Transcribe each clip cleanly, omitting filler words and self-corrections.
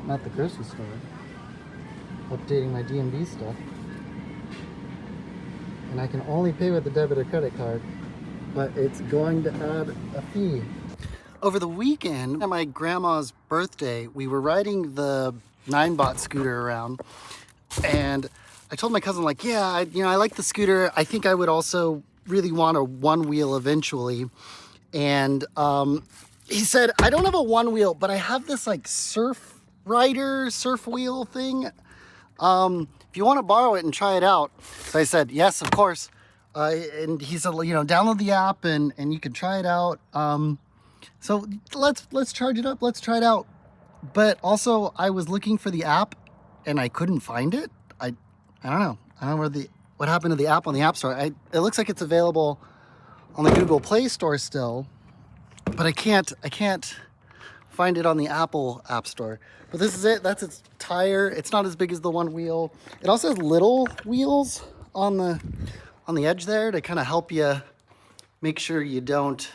I'm at the grocery store, updating my DMV stuff. And I can only pay with a debit or credit card, but it's going to add a fee. Over the weekend, at my grandma's birthday, we were riding the 9-bot scooter around, and I told my cousin, like, yeah, I like the scooter. I think I would also really want a one wheel eventually. And he said, I don't have a one wheel, but I have this like surf wheel thing. If you want to borrow it and try it out. So I said, yes, of course. And he said, download the app and you can try it out. So let's charge it up. Let's try it out. But also I was looking for the app and I couldn't find it. I don't know. I don't know what happened to the app on the App Store. It looks like it's available on the Google Play Store still, but I can't find it on the Apple App Store. But this is it. That's its tire. It's not as big as the one wheel. It also has little wheels on the edge there to kind of help you make sure you don't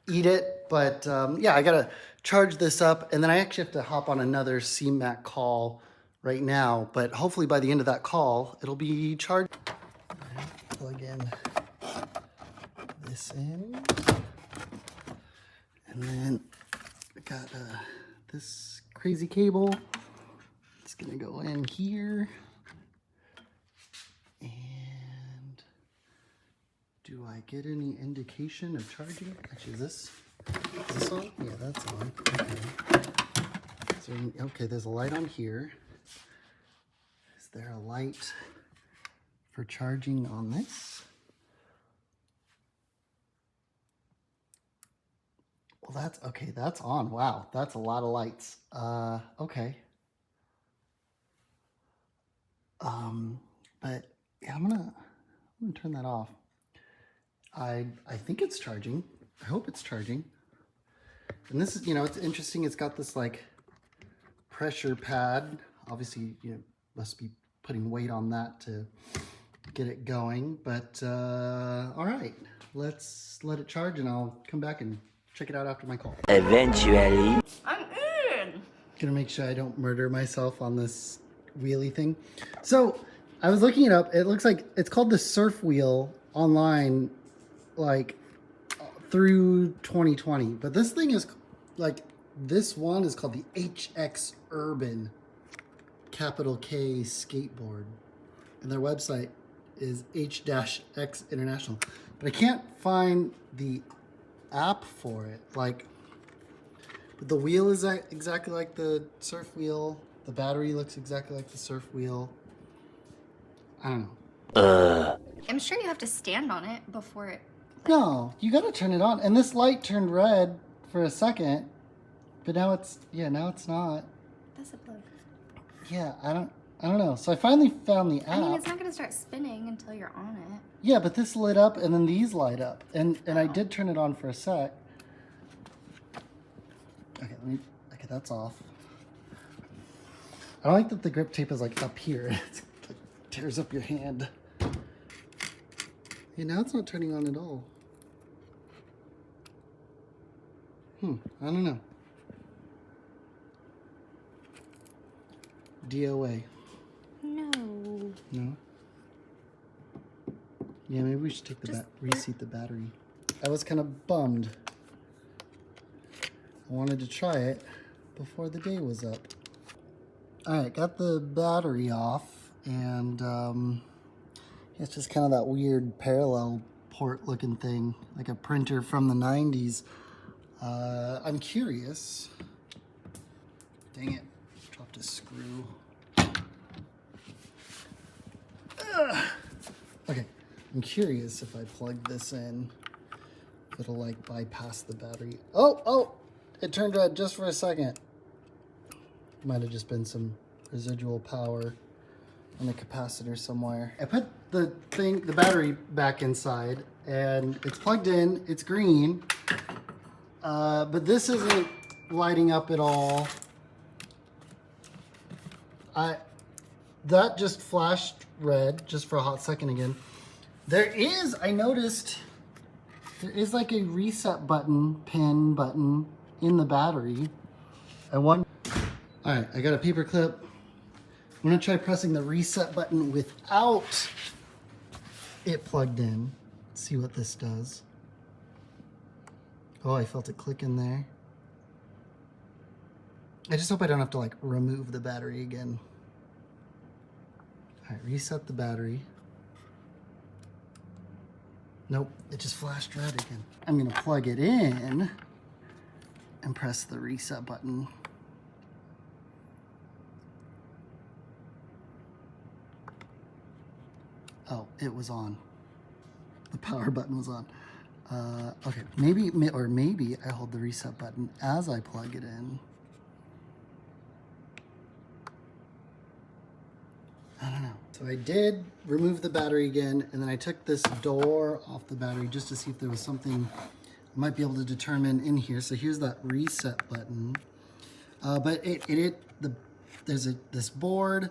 eat it. But yeah, I gotta charge this up, and then I actually have to hop on another CMAC call right now. But hopefully by the end of that call, it'll be charged. Plug in this in, and then I got this crazy cable. It's gonna go in here. And do I get any indication of charging? Actually, is this on? Yeah, that's on. Okay. So, okay, there's a light on here. Is there a light for charging on this? Well, that's okay. That's on. Wow, that's a lot of lights. Okay. But yeah, I'm gonna turn that off. I think it's charging. I hope it's charging. And this is, it's interesting. It's got this like pressure pad. Obviously, must be putting weight on that to get it going. But all right, let's let it charge, and I'll come back and check it out after my call. Eventually. I'm in. Gonna make sure I don't murder myself on this wheelie thing. So I was looking it up. It looks like it's called the Surf Wheel online, like through 2020. But this thing is like, this one is called the HX Urban capital K skateboard. And their website is H-X International. But I can't find the app for it. Like, the wheel is exactly like the surf wheel. The battery looks exactly like the surf wheel. I don't know. I'm sure you have to stand on it before it. No, you gotta turn it on. And this light turned red for a second, but now it's not. That's a bug. Yeah, I don't know. So I finally found the app. I mean, it's not gonna start spinning until you're on it. Yeah, but this lit up and then these light up. And I did turn it on for a sec. Okay, okay, that's off. I don't like that the grip tape is like up here. It like tears up your hand. Hey, now it's not turning on at all. I don't know. DOA. No. No? Yeah, maybe we should take reseat the battery. I was kind of bummed. I wanted to try it before the day was up. Alright, got the battery off, and it's just kind of that weird parallel port looking thing, like a printer from the 90s. I'm curious. Dang it, dropped a screw. Okay, I'm curious if I plug this in, if it'll like bypass the battery. Oh, it turned red just for a second. Might have just been some residual power on the capacitor somewhere. I put the battery back inside, and it's plugged in, it's green, but this isn't lighting up at all. That just flashed red just for a hot second again. I noticed, there is like a reset button, pin button in the battery. All All right, I got a paper clip. I'm gonna try pressing the reset button without it plugged in. See what this does. Oh, I felt it click in there. I just hope I don't have to like remove the battery again. All right, reset the battery. Nope, it just flashed red again. I'm gonna plug it in and press the reset button. Oh, it was on. The power button was on. Okay, maybe I hold the reset button as I plug it in. I don't know. So I did remove the battery again, and then I took this door off the battery just to see if there was something I might be able to determine in here. So here's that reset button. But there's this board,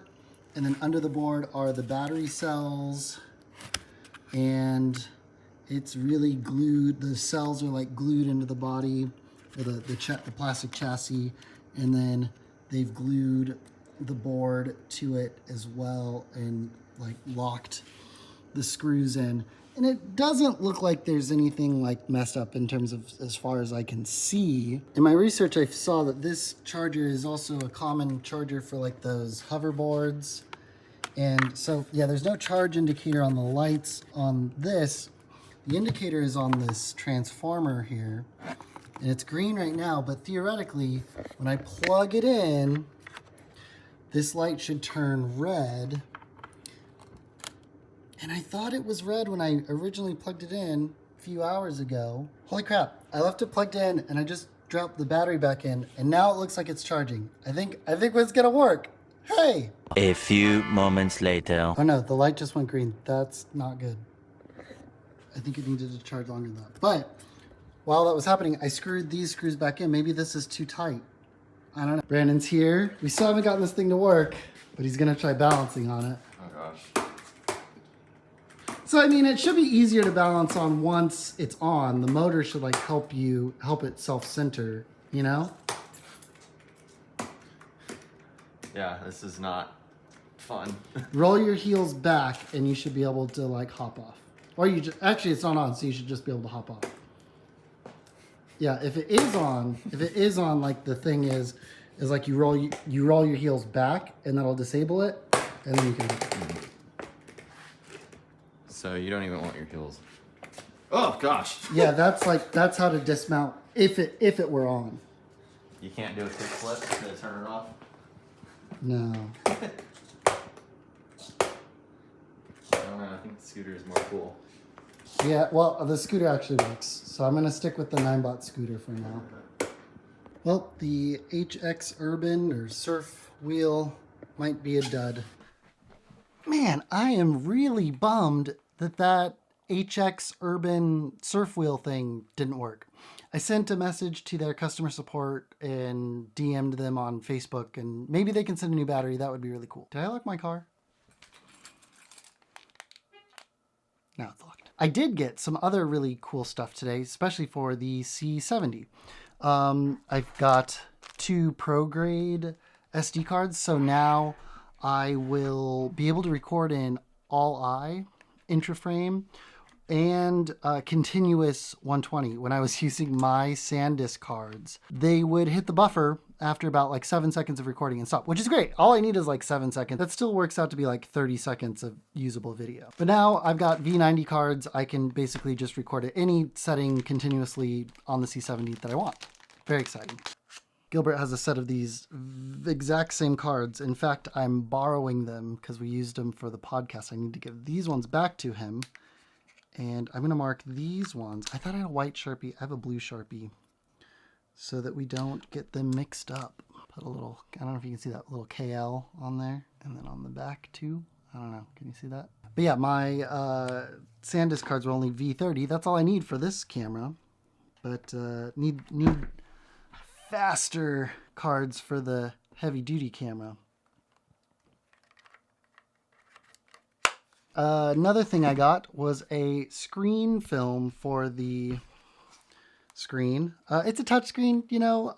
and then under the board are the battery cells, and it's really glued. The cells are like glued into the body, or the plastic chassis, and then they've glued the board to it as well and like locked the screws in. And it doesn't look like there's anything like messed up in terms of as far as I can see. In my research, I saw that this charger is also a common charger for like those hoverboards. And so, yeah, there's no charge indicator on the lights on this. The indicator is on this transformer here. And it's green right now, but theoretically, when I plug it in, this light should turn red. And I thought it was red when I originally plugged it in a few hours ago. Holy crap, I left it plugged in and I just dropped the battery back in and now it looks like it's charging. I think it's gonna work. Hey! A few moments later. Oh no, the light just went green. That's not good. I think it needed to charge longer than that. But while that was happening, I screwed these screws back in. Maybe this is too tight. I don't know. Brandon's here. We still haven't gotten this thing to work, but he's gonna try balancing on it. Oh gosh. So I mean, it should be easier to balance on once it's on. The motor should like help it self-center, you know? Yeah, this is not fun. Roll your heels back and you should be able to like hop off. Or actually it's not on, so you should just be able to hop off. Yeah, if it is on, like the thing is like you roll your heels back and that'll disable it, and then you can. So you don't even want your heels. Oh gosh. Yeah, that's how to dismount if it were on. You can't do a kick flip to turn it off. No. I don't know. I think the scooter is more cool. Yeah, well, the scooter actually works, so I'm gonna stick with the 9-bot scooter for now. Well, the HX Urban or Surf Wheel might be a dud. Man, I am really bummed that HX Urban Surf Wheel thing didn't work. I sent a message to their customer support and DM'd them on Facebook, and maybe they can send a new battery. That would be really cool. Did I lock my car? Now it's locked. I did get some other really cool stuff today, especially for the C70. I've got 2 pro grade SD cards, so now I will be able to record in all-I, intraframe, and continuous 120. When I was using my SanDisk cards, they would hit the buffer after about like 7 seconds of recording and stop, which is great. All I need is like 7 seconds. That still works out to be like 30 seconds of usable video. But now I've got V90 cards. I can basically just record at any setting continuously on the C70 that I want. Very exciting. Gilbert has a set of these exact same cards. In fact, I'm borrowing them because we used them for the podcast. I need to give these ones back to him. And I'm going to mark these ones. I thought I had a white Sharpie. I have a blue Sharpie so that we don't get them mixed up. Put a little, I don't know if you can see that little KL on there. And then on the back too. I don't know. Can you see that? But yeah, my SanDisk cards were only V30. That's all I need for this camera. But need faster cards for the heavy duty camera. Another thing I got was a screen film for the screen. It's a touch screen, you know.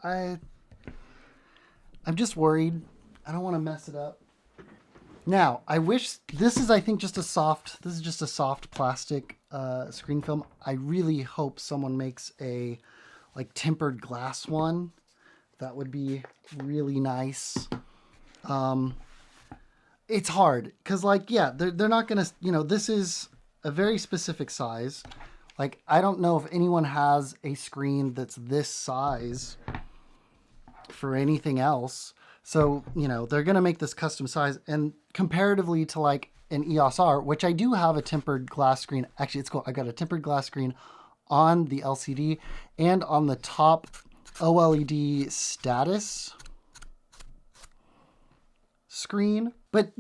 I'm just worried. I don't want to mess it up. Now, I wish this is, I think, just a soft plastic screen film. I really hope someone makes a like tempered glass one. That would be really nice. It's hard because, like, yeah, they're not gonna, this is a very specific size. Like, I don't know if anyone has a screen that's this size for anything else. So, they're going to make this custom size. And comparatively to like an EOS R, which I do have a tempered glass screen. Actually, it's cool. I got a tempered glass screen on the LCD and on the top OLED status screen. But,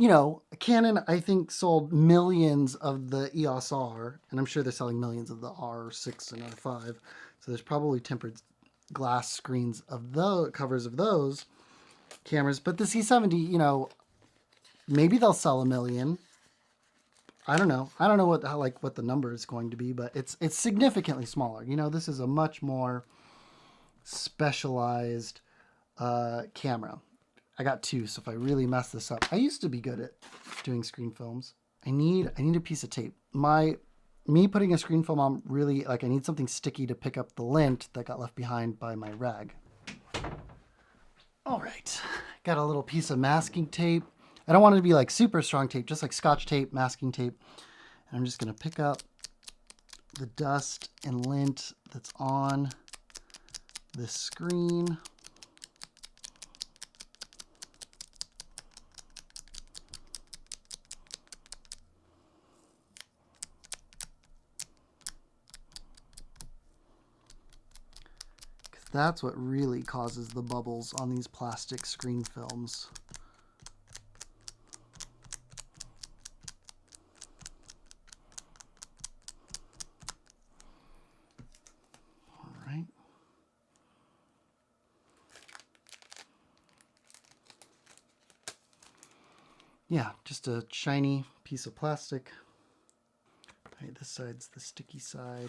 Canon, I think, sold millions of the EOS R. And I'm sure they're selling millions of the R6 and R5. So there's probably tempered glass screens of the covers of those cameras. But the C70, maybe they'll sell 1 million. I don't know. I don't know what the number is going to be, but it's significantly smaller. This is a much more specialized camera. I got 2, so if I really mess this up, I used to be good at doing screen films. I need a piece of tape. Me putting a screen film on, really, like, I need something sticky to pick up the lint that got left behind by my rag. All right, got a little piece of masking tape. I don't want it to be like super strong tape, just like Scotch tape, masking tape. And I'm just gonna pick up the dust and lint that's on this screen. That's what really causes the bubbles on these plastic screen films. All right. Yeah, just a shiny piece of plastic. All right, this side's the sticky side.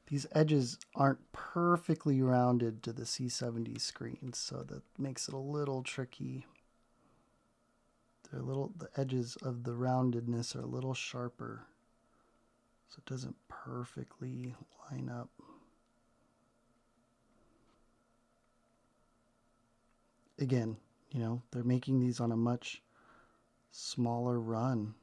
These edges aren't perfectly rounded to the C70 screens, so that makes it a little tricky. The edges of the roundedness are a little sharper, so it doesn't perfectly line up. Again, they're making these on a much smaller run.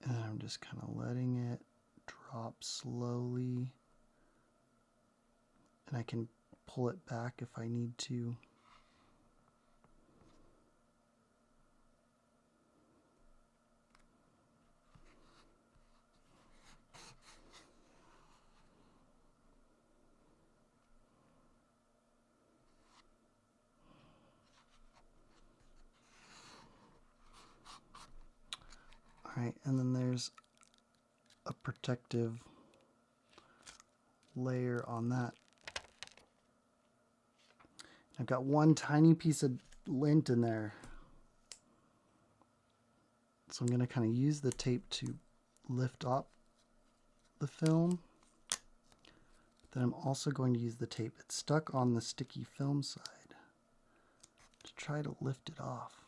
And I'm just kind of letting it drop slowly. And I can pull it back if I need to. All right, and then there's a protective layer on that. I've got one tiny piece of lint in there. So I'm going to kind of use the tape to lift up the film. Then I'm also going to use the tape that's stuck on the sticky film side to try to lift it off.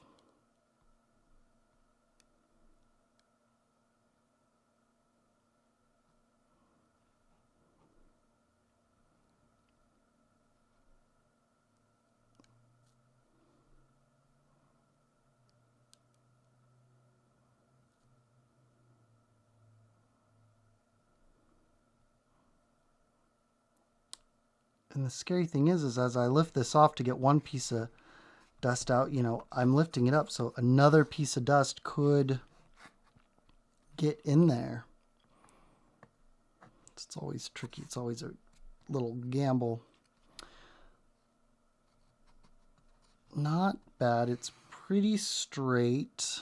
And the scary thing is as I lift this off to get one piece of dust out, you know, I'm lifting it up, so another piece of dust could get in there. It's always tricky. It's always a little gamble. Not bad. It's pretty straight.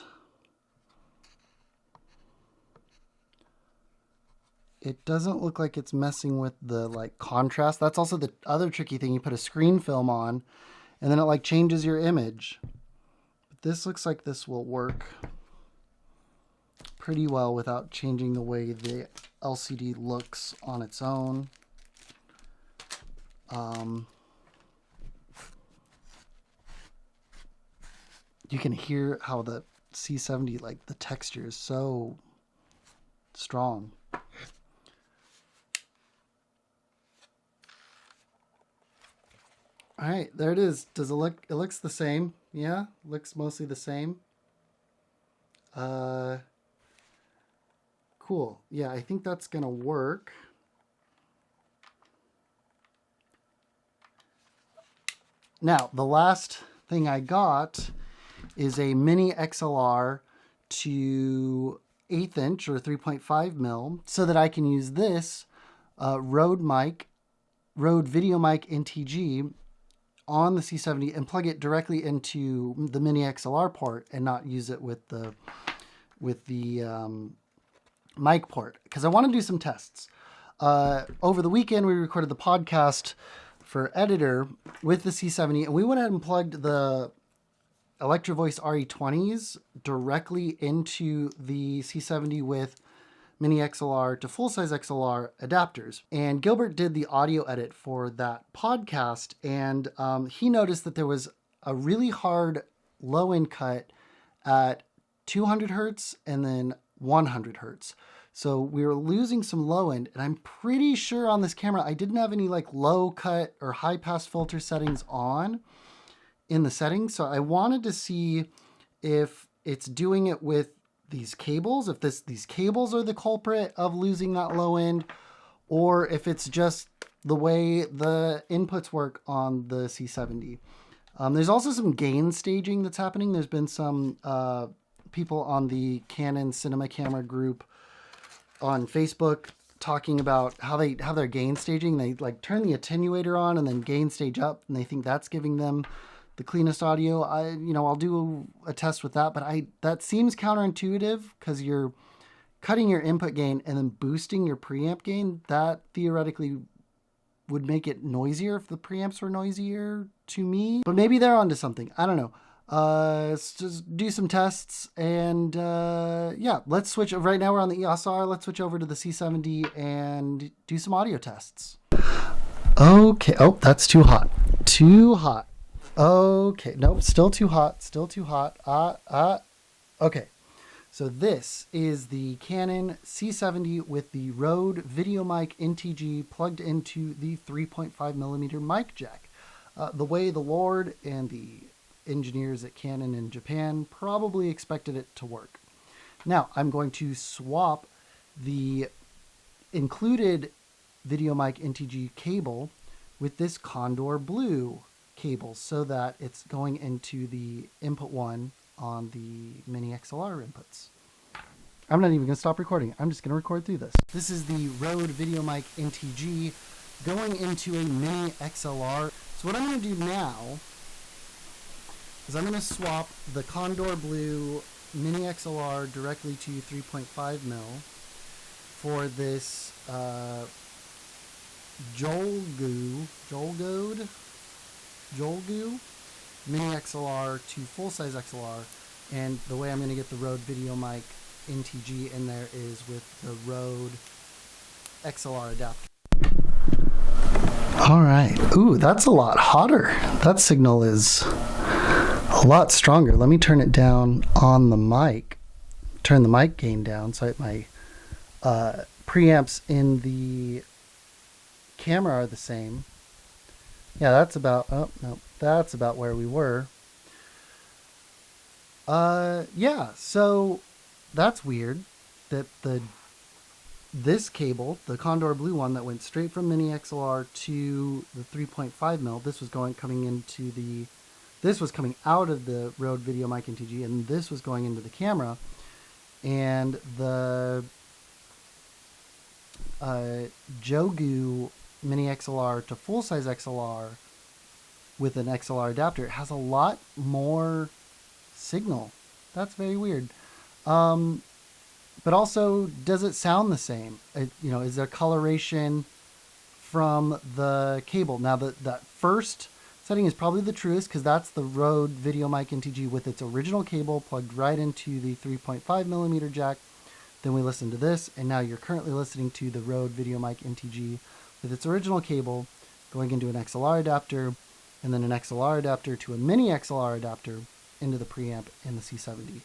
It doesn't look like it's messing with the like contrast. That's also the other tricky thing. You put a screen film on and then it like changes your image. But this looks like this will work pretty well without changing the way the LCD looks on its own. You can hear how the C70, like the texture is so strong. All right, there it is. Does it look, it looks the same. Yeah, looks mostly the same. Cool. Yeah, I think that's gonna work. Now, the last thing I got is a MiniXLR to 1/8 inch or 3.5 mil so that I can use this Rode video mic NTG on the C70 and plug it directly into the MiniXLR port and not use it with the mic port, because I want to do some tests. Over the weekend, we recorded the podcast for Editor with the C70, and we went ahead and plugged the Electro Voice RE20s directly into the C70 with MiniXLR to full-size XLR adapters. And Gilbert did the audio edit for that podcast, and he noticed that there was a really hard low-end cut at 200 hertz and then 100 hertz. So we were losing some low end, and I'm pretty sure on this camera I didn't have any like low cut or high pass filter settings on in the settings. So I wanted to see if it's doing it with these cables, if these cables are the culprit of losing that low end, or if it's just the way the inputs work on the C70. There's also some gain staging that's happening. There's been some people on the Canon Cinema Camera group on Facebook talking about how they're gain staging. They like turn the attenuator on and then gain stage up, and they think that's giving them the cleanest audio. I'll do a test with that, but that seems counterintuitive because you're cutting your input gain and then boosting your preamp gain. That theoretically would make it noisier if the preamps were noisier to me, but maybe they're onto something. I don't know. Let's just do some tests, and yeah, let's switch. Right now we're on the EOS R. Let's switch over to the C70 and do some audio tests. Okay. Oh, that's too hot. Too hot. Okay. Nope. Still too hot. Still too hot. Okay. So this is the Canon C70 with the Rode VideoMic NTG plugged into the 3.5mm mic jack. The way the Lord and the engineers at Canon in Japan probably expected it to work. Now I'm going to swap the included VideoMic NTG cable with this Condor Blue cable so that it's going into the input one on the MiniXLR inputs. I'm not even going to stop recording. I'm just going to record through this. This is the Rode VideoMic NTG going into a MiniXLR. So what I'm going to do now is I'm going to swap the Condor Blue MiniXLR directly to 3.5 mil for this Jolgoo MiniXLR to full-size XLR, and the way I'm going to get the Rode VideoMic NTG in there is with the Rode XLR adapter. All right. Ooh, that's a lot hotter. That signal is a lot stronger. Let me turn it down on the mic. Turn the mic gain down so that my preamps in the camera are the same. Yeah, that's about, oh, no, that's about where we were. Yeah, so that's weird that the this cable, the Condor Blue one that went straight from MiniXLR to the 3.5 mil. This was coming out of the Rode Video Mic NTG, and this was going into the camera. And the Jogu MiniXLR to full-size XLR with an XLR adapter has a lot more signal. That's very weird. But also, does it sound the same? Is there coloration from the cable? Now, that first setting is probably the truest because that's the Rode Video Mic NTG with its original cable plugged right into the 3.5 millimeter jack. Then we listened to this, and now you're currently listening to the Rode Video Mic NTG with its original cable going into an XLR adapter, and then an XLR adapter to a MiniXLR adapter into the preamp in the C70.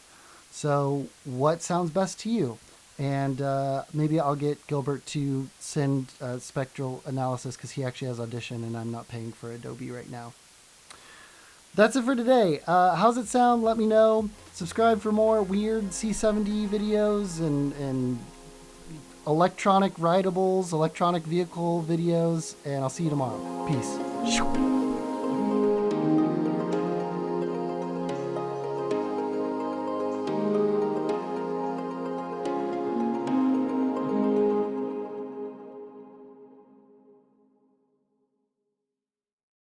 So what sounds best to you? And maybe I'll get Gilbert to send spectral analysis because he actually has Audition and I'm not paying for Adobe right now. That's it for today. How's it sound? Let me know. Subscribe for more weird C70 videos and electronic rideables, electronic vehicle videos, and I'll see you tomorrow. Peace.